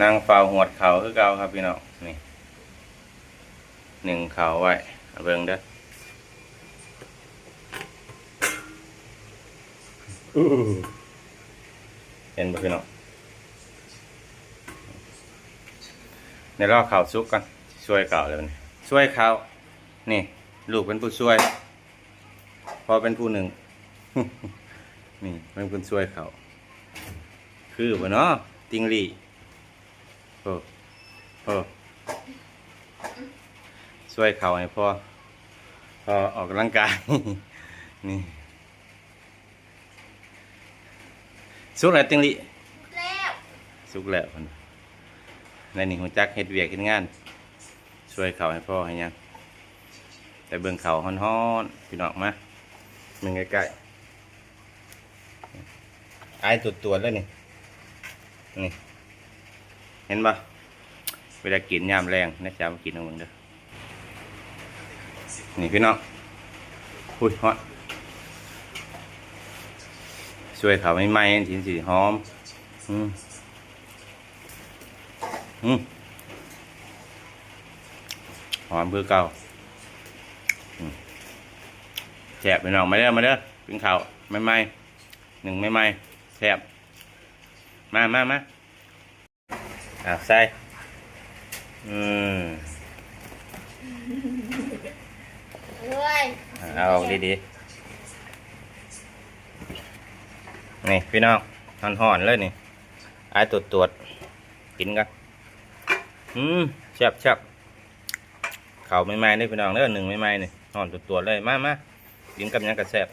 นางเฝ้าหวดเขาคือเก่าครับพี่น้องนี่หนึ่งเขาไว้เบิ่งเด้อเห็นบ่พี่น้องในรอบข่าวซุกกันช่วยข่าวเลยนี่ช่วยข่าวนี่ลูกเป็นผู้ช่วยพอเป็นผู้หนึ่ง นี่เป็นคนช่วยเขาคือบ่เนาะติงลี่โอ้ช่วยเขาให้พ่อออกกำลังกาย นี่สุกแล้วติงลี่ แล้ว สุกแล้วคนในนี่หัวจักเฮ็ดเวียกเฮ็ดงานช่วยเขาให้พ่อให้ยังแต่เบิ่งเขาฮ้อนๆพี่น้องมามึงใกล้ๆอายตัวๆแล้วนี่เห็นปะเวลากินยามแรงนะจ๊ะมากินเอามึงเด้อนี่พี่น้องอุ้ยฮอตช่วยเขาไม่ไหม้สีหอมหอมเพื่อเก่าแซ่บพี่น้องมาเด้อกินข้าวไม่ไหม้หนึ่งไม่ไหม้แซ่บมาใส่ด้วย เอาออกดีๆนี่พี่น้องห่อนๆเลยนี่ไอ้ตรวจกินกันแซ่บเขาไม่ไหม้นี่พี่น้องเด้อหนึ่งไม่ไหม้นี่ห่อนตรวจเลยมากินกับยังกระแซ่บ